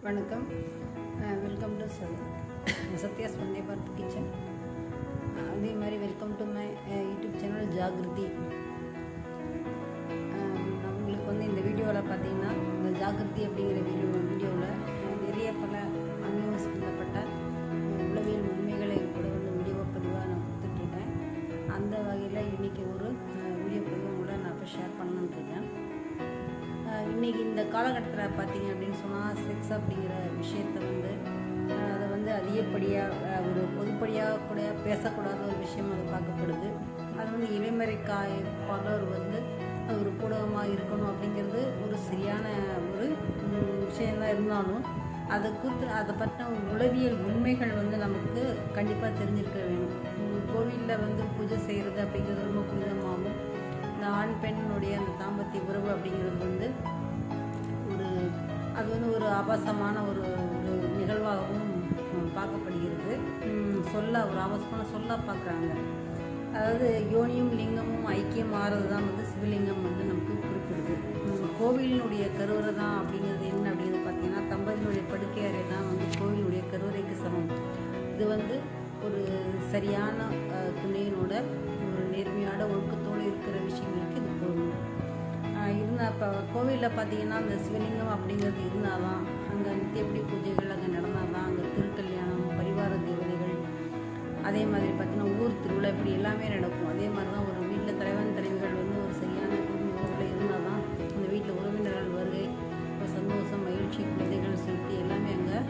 வணக்கம். Welcome to Satya's Vande Bharat kitchen. அதே மாதிரி welcome to my YouTube channel Jagruti. உங்களுக்கு வந்து இந்த வீடியோவில் பார்த்தீங்கன்னா இந்த ஜாகிருதி அப்படிங்கிற வீடியோவில் நிறைய பல ஆன்மீகம் சம்பந்தப்பட்ட உளவியல் உண்மைகளை கூட வந்து வீடியோ பதிவாக நான் கொடுத்துட்ருக்கேன். அந்த வகையில் இன்றைக்கி ஒரு வீடியோ பதிவு கூட நான் இப்போ ஷேர் பண்ணணுன்னு இருக்கேன். இன்றைக்கி இந்த காலகட்டத்தில் பார்த்தீங்க அப்படின்னு சொன்னால் செக்ஸ் அப்படிங்கிற விஷயத்தை வந்து அதை வந்து அதிகப்படியாக ஒரு பொதுப்படியாக கூட பேசக்கூடாத ஒரு விஷயம் அது பார்க்கப்படுது. அது வந்து இளைமறைக்காய் பலர் வந்து அது ஒரு ஊடகமாக இருக்கணும் அப்படிங்கிறது ஒரு சரியான ஒரு விஷயந்தான். இருந்தாலும் அதை பற்றின உளவியல் உண்மைகள் வந்து நமக்கு கண்டிப்பாக தெரிஞ்சிருக்க வேணும். கோவிலில் வந்து பூஜை செய்கிறது அப்படிங்கிறது ரொம்ப புனிதமாகும். இந்த ஆண் பெண்ணுடைய அந்த தாம்பத்திய உறவு அப்படிங்கிறது வந்து அது வந்து ஒரு ஆபாசமான ஒரு நிகழ்வாகவும் பார்க்கப்படுகிறது. ஒரு ஆபாசமான சொல்ல பார்க்குறாங்க. அதாவது யோனியும் லிங்கமும் ஐக்கியம் மாறுறது தான் வந்து சிவலிங்கம் வந்து நமக்கு குறிப்பிடுது. கோவிலினுடைய கருவறை தான் அப்படிங்கிறது என்ன அப்படின்னு பார்த்தீங்கன்னா, தம்பதியினுடைய படுக்கை அறை தான் வந்து கோவிலுடைய கருவறைக்கு சமம். இது வந்து ஒரு சரியான துணையினோட ஒரு நேர்மையான ஒழுக்கத்தோடு இருக்கிற விஷயங்களுக்கு இது போகணும். இப்போ கோவிலில் பார்த்தீங்கன்னா அந்த சிவலிங்கம் அப்படிங்கிறது இருந்தால் தான் அங்கே நித்தியப்படி பூஜைகள் அங்கே நடந்தால் தான் அங்கே திருக்கல்யாணம், பரிவார தேவதைகள், அதே மாதிரி பார்த்தீங்கன்னா ஊர் திருவிழா இப்படி எல்லாமே நடக்கும். அதே மாதிரி தான் ஒரு வீட்டில் தலைவன் தலைவிகள் வந்து ஒரு சரியான குடும்ப உறவில் இருந்தால் தான் அந்த வீட்டில் உறவினர்கள் வருகை, இப்போ சந்தோஷம், மகிழ்ச்சி, குழந்தைகள் செலுத்தி எல்லாமே அங்கே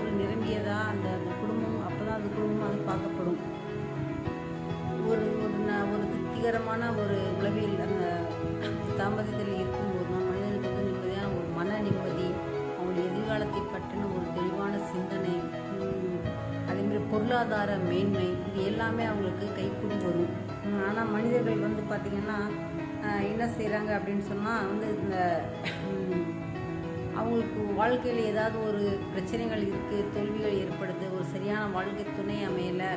ஒரு நிரம்பியதாக அந்த குடும்பம் அப்போ தான் அந்த குடும்பம் அது பார்க்கப்படும். ஒரு திருப்திகரமான ஒரு உளவியல் அந்த தாம்பத்தியத்தில் இருக்கும்போது தான் மனிதனுக்கு வந்து நிம்மதியான ஒரு மன நிம்மதி, அவங்களுடைய எதிர்காலத்தை பற்றின ஒரு தெளிவான சிந்தனை, அதேமாதிரி பொருளாதார மேன்மை, இது எல்லாமே அவங்களுக்கு கைக்கூடி வரும். ஆனால் மனிதர்கள் வந்து பார்த்திங்கன்னா என்ன செய்கிறாங்க அப்படின்னு சொன்னால் வந்து இந்த அவங்களுக்கு வாழ்க்கையில் ஏதாவது ஒரு பிரச்சனைகள் இருக்குது, தோல்விகள் ஏற்படுது, ஒரு சரியான வாழ்க்கை துணை அமையலை,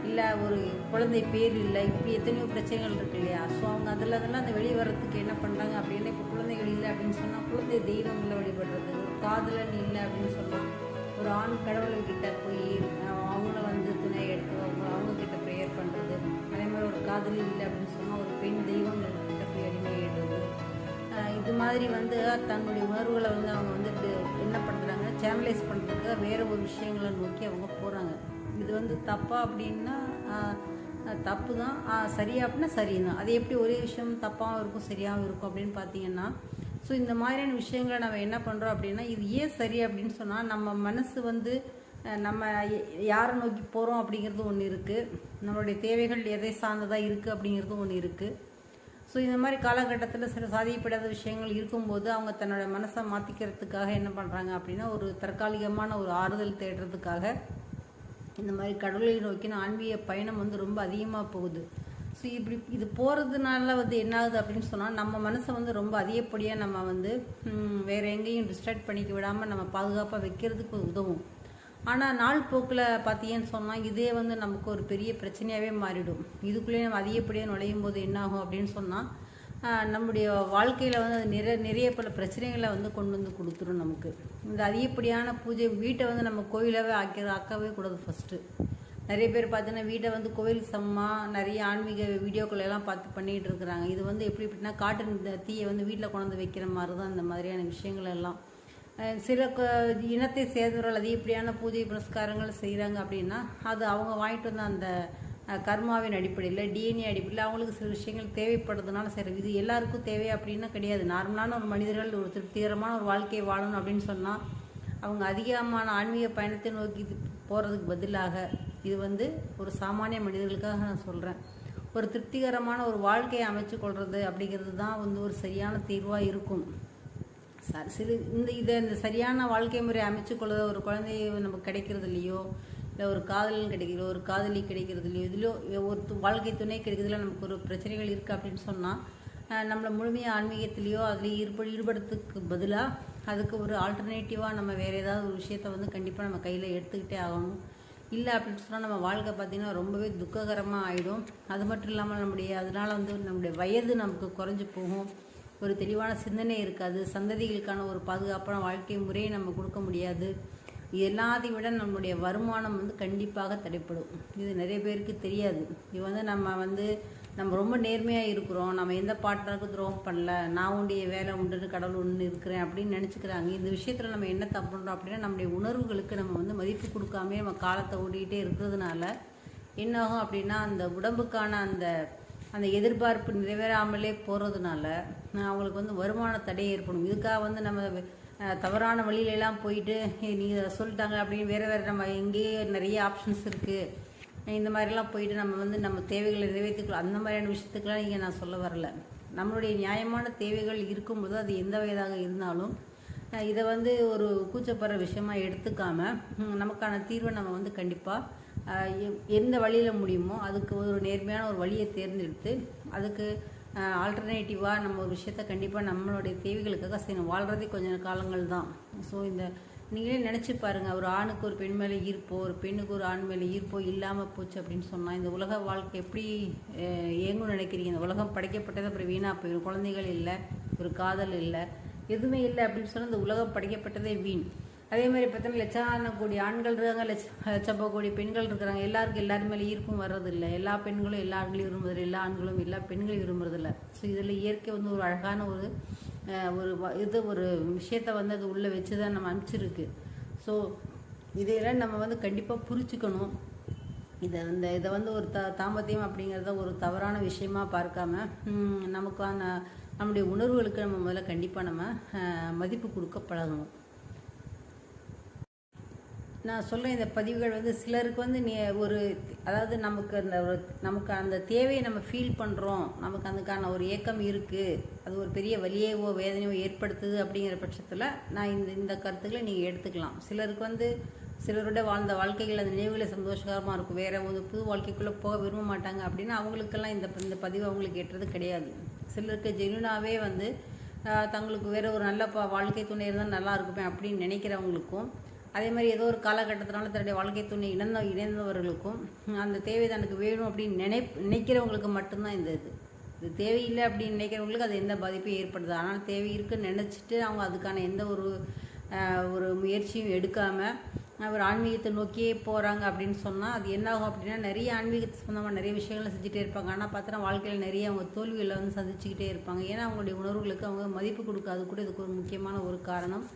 இல்லை ஒரு குழந்தை பேர் இல்லை, இப்படி எத்தனையோ பிரச்சனைகள் இருக்கு இல்லையா. ஸோ அவங்க அதெல்லாம் அந்த வெளியே வர்றதுக்கு என்ன பண்ணுறாங்க அப்படின்னா, இப்போ குழந்தைகள் இல்லை அப்படின்னு சொன்னால் குழந்தை தெய்வங்களை வழிபடுறது, ஒரு காதலன் இல்லை அப்படின்னு சொன்னால் ஒரு ஆண் கடவுள்கிட்ட போய் அவங்கள வந்து துணை எடுத்து அவங்கக்கிட்ட ப்ரேயர் பண்ணுறது. அதே மாதிரி ஒரு காதலி இல்லை அப்படின்னு சொன்னால் ஒரு பெண் தெய்வங்கள்கிட்ட போய் அடிமையிடுறது. இது மாதிரி வந்து தன்னுடைய உணர்வுகளை வந்து அவங்க வந்து என்ன பண்ணுறாங்க, சேனலைஸ் பண்ணுறதுக்கு வேறு ஒரு விஷயங்களை நோக்கி அவங்க போகிறாங்க. இது வந்து தப்பா அப்படின்னா தப்பு தான், சரியா அப்படின்னா சரிதான். அது எப்படி ஒரே விஷயம் தப்பாகவும் இருக்கும் சரியாகவும் இருக்கும் அப்படின்னு பார்த்தீங்கன்னா, ஸோ இந்த மாதிரியான விஷயங்களை நம்ம என்ன பண்ணுறோம் அப்படின்னா, இது ஏன் சரி அப்படின்னு சொன்னால் நம்ம மனசு வந்து நம்ம யாரை நோக்கி போகிறோம் அப்படிங்கிறது ஒன்று இருக்குது, நம்மளுடைய தேவைகள் எதை சார்ந்ததாக இருக்குது அப்படிங்கிறது ஒன்று இருக்குது. ஸோ இந்த மாதிரி காலகட்டத்தில் சில சாதிக்கப்படாத விஷயங்கள் இருக்கும்போது அவங்க தன்னோட மனசை மாற்றிக்கிறதுக்காக என்ன பண்ணுறாங்க அப்படின்னா, ஒரு தற்காலிகமான ஒரு ஆறுதல் தேடுறதுக்காக இந்த மாதிரி கடவுளை நோக்கின ஆன்மீக பயணம் வந்து ரொம்ப அதிகமாக போகுது. ஸோ இது போகிறதுனால வந்து என்ன ஆகுது அப்படின்னு சொன்னால், நம்ம மனசை வந்து ரொம்ப அதிகப்படியாக நம்ம வந்து வேறு எங்கேயும் டிஸ்ட்ராக்ட் பண்ணிக்க விடாமல் நம்ம பாதுகாப்பாக வைக்கிறதுக்கு உதவும். ஆனால் நாள் போக்கில் பார்த்தீங்கன்னு சொன்னால் இதே வந்து நமக்கு ஒரு பெரிய பிரச்சனையாகவே மாறிடும். இதுக்குள்ளேயே நம்ம அதிகப்படியாக நுழையும் போது என்னாகும் அப்படின்னு சொன்னால், நம்முடைய வாழ்க்கையில் வந்து அது நிறைய பல பிரச்சனைகளை வந்து கொண்டு வந்து கொடுத்துரும் நமக்கு. இந்த அதிகப்படியான பூஜை வீட்டை வந்து நம்ம கோயிலாகவே ஆக்கவே கூடாது. ஃபஸ்ட்டு நிறைய பேர் பார்த்தீங்கன்னா வீட்டை வந்து கோவில் சமமாக நிறைய ஆன்மீக வீடியோக்கள் எல்லாம் பார்த்து பண்ணிகிட்டு இருக்கிறாங்க. இது வந்து எப்படின்னா காட்டு தீயை வந்து வீட்டில் கொண்டு வைக்கிற மாதிரி தான் இந்த மாதிரியான விஷயங்கள் எல்லாம். சில இனத்தை சேர்ந்தவர்கள் அதிகப்படியான பூஜை புரஸ்காரங்கள் செய்கிறாங்க அப்படின்னா அது அவங்க வாங்கிட்டு வந்து அந்த கர்மாவின் அடிப்படையில், டிஎன்ஏ அடிப்படையில் அவங்களுக்கு சில விஷயங்கள் தேவைப்படுறதுனால சரி. இது எல்லாருக்கும் தேவை அப்படின்னா கிடையாது. நார்மலான ஒரு மனிதர்கள் ஒரு திருப்திகரமான ஒரு வாழ்க்கையை வாழணும் அப்படின்னு சொன்னால் அவங்க அதிகமான ஆன்மீக பயணத்தை நோக்கி போகிறதுக்கு பதிலாக, இது வந்து ஒரு சாமானிய மனிதர்களுக்காக நான் சொல்கிறேன், ஒரு திருப்திகரமான ஒரு வாழ்க்கையை அமைச்சு கொள்வது அப்படிங்கிறது தான் வந்து ஒரு சரியான தீர்வாக இருக்கும். இந்த சரியான வாழ்க்கை முறை அமைச்சு கொள்வது ஒரு குழந்தை நமக்கு கிடைக்கிறது இல்லையோ, இல்லை ஒரு காதலன் கிடைக்கிறோ, ஒரு காதலி கிடைக்கிறது இல்லையோ, இதுலையோ ஒரு வாழ்க்கை துணை கிடைக்கிறதுல நமக்கு ஒரு பிரச்சனைகள் இருக்குது அப்படின்னு சொன்னால், நம்மளை முழுமையாக ஆன்மீகத்திலையோ அதுலேயும் ஈடுபடுறதுக்கு பதிலாக அதுக்கு ஒரு ஆல்டர்னேட்டிவாக நம்ம வேறு ஏதாவது ஒரு விஷயத்த வந்து கண்டிப்பாக நம்ம கையில் எடுத்துக்கிட்டே ஆகணும். இல்லை அப்படின்னு சொன்னால் நம்ம வாழ்க்கை பார்த்திங்கன்னா ரொம்பவே துக்ககரமாக ஆகிடும். அது மட்டும் இல்லாமல் அதனால் வந்து நம்முடைய வயது நமக்கு குறைஞ்சி போகும். ஒரு தெளிவான சிந்தனை இருக்காது, சந்ததிகளுக்கான ஒரு பாதுகாப்பான வாழ்க்கை முறையை நம்ம கொடுக்க முடியாது. எல்லாத்தையும் விட நம்மளுடைய வருமானம் வந்து கண்டிப்பாக தடைப்படும். இது நிறைய பேருக்கு தெரியாது. இது வந்து நம்ம ரொம்ப நேர்மையாக இருக்கிறோம், நம்ம எந்த பார்ட்னருக்கும் துரோகம் பண்ணல, நான் உடைய வேலை உண்டுன்னு கடவுள் ஒன்று இருக்கிறேன் அப்படின்னு நினச்சிக்கிறாங்க. இந்த விஷயத்தில் நம்ம என்ன தப்பு பண்ணுறோம் அப்படின்னா, நம்முடைய உணர்வுகளுக்கு நம்ம வந்து மதிப்பு கொடுக்காமே நம்ம காலத்தை ஓடிக்கிட்டே இருக்கிறதுனால என்னாகும் அப்படின்னா, அந்த உடம்புக்கான அந்த அந்த எதிர்பார்ப்பு நிறைவேறாமலே போகிறதுனால அவங்களுக்கு வந்து வருமான தடை ஏற்படும். இதுக்காக வந்து நம்ம தவறான வழியிலெல்லாம் போயிட்டு நீங்கள் சொல்லிட்டாங்க அப்படின்னு வேறு நம்ம எங்கேயே நிறைய ஆப்ஷன்ஸ் இருக்குது, இந்த மாதிரிலாம் போயிட்டு நம்ம தேவைகளை நிறைவேற்றிக்கலாம், அந்த மாதிரியான விஷயத்துக்கெலாம் இங்கே நான் சொல்ல வரல. நம்மளுடைய நியாயமான தேவைகள் இருக்கும்போது அது எந்த வயதாக இருந்தாலும் இதை வந்து ஒரு கூச்சப்படுற விஷயமா எடுத்துக்காமல் நமக்கான தீர்வை நம்ம வந்து கண்டிப்பாக எந்த வழியில் முடியுமோ அதுக்கு ஒரு நேர்மையான ஒரு வழியை தேர்ந்தெடுத்து அதுக்கு ஆல்டர்னேட்டிவாக நம்ம ஒரு விஷயத்த கண்டிப்பாக நம்மளுடைய தேவைகளுக்காக செய்யணும். வாழ்கிறதே கொஞ்சம் காலங்கள் தான். ஸோ நீங்களே நினச்சி பாருங்கள், ஒரு ஆணுக்கு ஒரு பெண் மேலே ஈர்ப்போ, ஒரு பெண்ணுக்கு ஒரு ஆண் மேலே ஈர்ப்போ இல்லாமல் போச்சு அப்படின்னு சொன்னால் இந்த உலக வாழ்க்கை எப்படி இயங்கும்னு நினைக்கிறீங்க? இந்த உலகம் படைக்கப்பட்டது அப்புறம் வீணாக போயிடும். குழந்தைகள் இல்லை, ஒரு காதல் இல்லை, எதுவுமே இல்லை அப்படின்னு சொன்னால் இந்த உலகம் படைக்கப்பட்டதே வீண். அதே மாதிரி பார்த்தோன்னா லட்சம் கோடி ஆண்கள் இருக்காங்க, லட்சம் கோடி பெண்கள் இருக்கிறாங்க. எல்லாரும் மேலே ஈர்ப்பும் வர்றதில்லை. எல்லா பெண்களும் எல்லா ஆண்களையும் விரும்புறதில்லை, எல்லா ஆண்களும் எல்லா பெண்களையும் விரும்புறதில்லை. ஸோ இதில் இயற்கை வந்து ஒரு அழகான ஒரு விஷயத்தை வந்து அது உள்ளே வச்சு தான் நம்ம அனுப்பிச்சிருக்கு. ஸோ இதையெல்லாம் நம்ம வந்து கண்டிப்பாக புரிச்சுக்கணும். இதை வந்து ஒரு தாம்பத்தியம் அப்படிங்கிறத ஒரு தவறான விஷயமா பார்க்காம நமக்கான நம்முடைய உணர்வுகளுக்கு நம்ம முதல்ல கண்டிப்பாக நம்ம மதிப்பு கொடுக்க பழகணும். நான் சொல்கிறேன், இந்த பதிவுகள் வந்து சிலருக்கு வந்து அதாவது நமக்கு அந்த தேவையை நம்ம ஃபீல் பண்ணுறோம், நமக்கு அதுக்கான ஒரு ஏக்கம் இருக்குது, அது ஒரு பெரிய வலியவோ வேதனையோ ஏற்படுத்துது அப்படிங்கிற பட்சத்தில் நான் இந்த கருத்துக்களை நீங்கள் எடுத்துக்கலாம். சிலருக்கு வந்து சிலரோட வாழ்ந்த வாழ்க்கைகள் அந்த நினைவுகளை சந்தோஷகரமாக இருக்கும், வேறு ஒரு புது வாழ்க்கைக்குள்ளே போக விரும்ப மாட்டாங்க அப்படின்னா அவங்களுக்கெல்லாம் இந்த பதிவு அவங்களுக்கு ஏற்றது கிடையாது. சிலருக்கு ஜெனுனாவே வந்து தங்களுக்கு வேறு ஒரு நல்ல வாழ்க்கை துணை இருந்தால் நல்லா இருக்குமே அப்படின்னு நினைக்கிறவங்களுக்கும், அதே மாதிரி ஏதோ ஒரு காலகட்டத்தினால தன்னுடைய வாழ்க்கை துணை இணைந்தவர்களுக்கும் அந்த தேவை தனக்கு வேணும் அப்படின்னு நினைக்கிறவங்களுக்கு மட்டும்தான் இது தேவையில்லை அப்படின்னு நினைக்கிறவங்களுக்கு அது எந்த பாதிப்பும் ஏற்படுது. ஆனால் தேவை இருக்குன்னு நினச்சிட்டு அவங்க அதுக்கான எந்த ஒரு முயற்சியும் எடுக்காமல் ஒரு ஆன்மீகத்தை நோக்கியே போகிறாங்க அப்படின்னு சொன்னால் அது என்னாகும் அப்படின்னா, நிறைய ஆன்மீகத்தை சம்மந்தமாக நிறைய விஷயங்களை செஞ்சுட்டே இருப்பாங்க. ஆனால் பார்த்தோன்னா வாழ்க்கையில் நிறைய அவங்க தோல்விகளை வந்து சந்திச்சுக்கிட்டே இருப்பாங்க. ஏன்னா அவங்களுடைய உணர்வுகளுக்கு அவங்க மதிப்பு கொடுக்காது கூட இதுக்கு ஒரு முக்கியமான ஒரு காரணம்.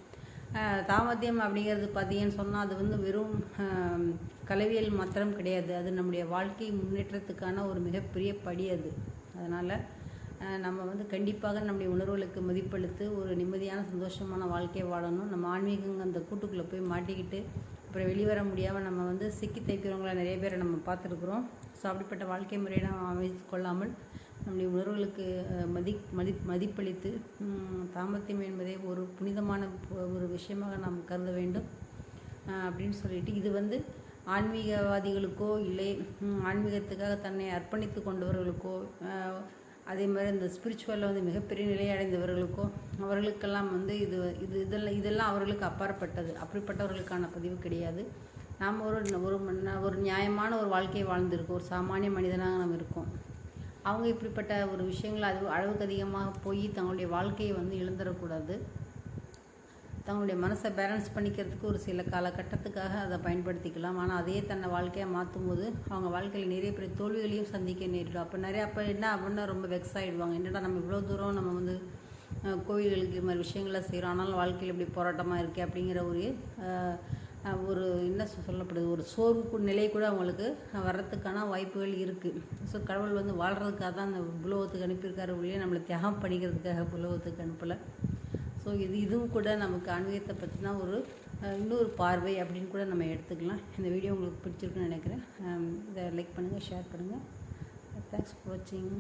தாமத்தியம் அப்படிங்கிறது பார்த்தீங்கன்னு சொன்னால் அது வந்து வெறும் கலவியல் மாத்திரம் கிடையாது, அது நம்முடைய வாழ்க்கை முன்னேற்றத்துக்கான ஒரு மிகப்பெரிய படி அது. அதனால் நம்ம வந்து கண்டிப்பாக நம்முடைய உணர்வுகளுக்கு மதிப்பளித்து ஒரு நிம்மதியான சந்தோஷமான வாழ்க்கையை வாழணும். நம்ம ஆன்மீகம் அந்த கூட்டுக்குள்ளே போய் மாட்டிக்கிட்டு அப்புறம் வெளிவர முடியாமல் நம்ம வந்து சிக்கி தைக்கிறவங்கள நிறைய பேரை நம்ம பார்த்துருக்குறோம். ஸோ அப்படிப்பட்ட வாழ்க்கை முறையை நம்ம அமைத்து கொள்ளாமல் நம்முடைய உணர்வுகளுக்கு மதிப்பளித்து தாம்பத்தியம் என்பதை ஒரு புனிதமான ஒரு விஷயமாக நாம் கருத வேண்டும் அப்படின்னு சொல்லிட்டு, இது வந்து ஆன்மீகவாதிகளுக்கோ இல்லை ஆன்மீகத்துக்காக தன்னை அர்ப்பணித்து கொண்டவர்களுக்கோ, அதே மாதிரி இந்த ஸ்பிரிச்சுவலில் வந்து மிகப்பெரிய நிலையடைந்தவர்களுக்கோ அவர்களுக்கெல்லாம் வந்து இதெல்லாம் அவர்களுக்கு அப்பாற்பட்டது. அப்படிப்பட்டவர்களுக்கான பதிவு கிடையாது. நாம் ஒரு நியாயமான ஒரு வாழ்க்கையை வாழ்ந்திருக்கோம், ஒரு சாமானிய மனிதனாக நாம் இருக்கோம். அவங்க இப்படிப்பட்ட ஒரு விஷயங்கள் அளவுக்கு அதிகமாக போய் தங்களுடைய வாழ்க்கையை வந்து இழந்துடக்கூடாது. தங்களுடைய மனசை பேலன்ஸ் பண்ணிக்கிறதுக்கு ஒரு சில காலகட்டத்துக்காக அதை பயன்படுத்திக்கலாம். ஆனால் அதையே தன்னை வாழ்க்கையாக மாற்றும் போது அவங்க வாழ்க்கையில் நிறைய பெரிய தோல்விகளையும் சந்திக்க நேரிடும். அப்போ என்ன அப்படின்னா ரொம்ப வெக்ஸ் ஆகிடுவாங்க. என்னடா நம்ம இவ்வளோ தூரம் நம்ம வந்து கோவில்களுக்கு இது மாதிரி விஷயங்களை செய்கிறோம், ஆனாலும் வாழ்க்கையில் இப்படி போராட்டமாக இருக்குது அப்படிங்கிற ஒரு என்ன சொல்லப்படுது, ஒரு சோர்வு நிலை கூட அவங்களுக்கு வர்றதுக்கான வாய்ப்புகள் இருக்குது. ஸோ கடவுள் வந்து வாழ்கிறதுக்காக தான் அந்த புலோகத்துக்கு அனுப்பியிருக்காரு ஒழிய நம்மளை தியாகம் பண்ணிக்கிறதுக்காக புலோகத்துக்கு அனுப்பலை. ஸோ இதுவும் கூட நமக்கு ஆன்மீகத்தை பற்றினா இன்னொரு பார்வை அப்படின்னு கூட நம்ம எடுத்துக்கலாம். இந்த வீடியோ உங்களுக்கு பிடிச்சிருக்குன்னு நினைக்கிறேன். இதை லைக் பண்ணுங்கள், ஷேர் பண்ணுங்கள். தேங்க்ஸ் ஃபார் வாட்சிங்.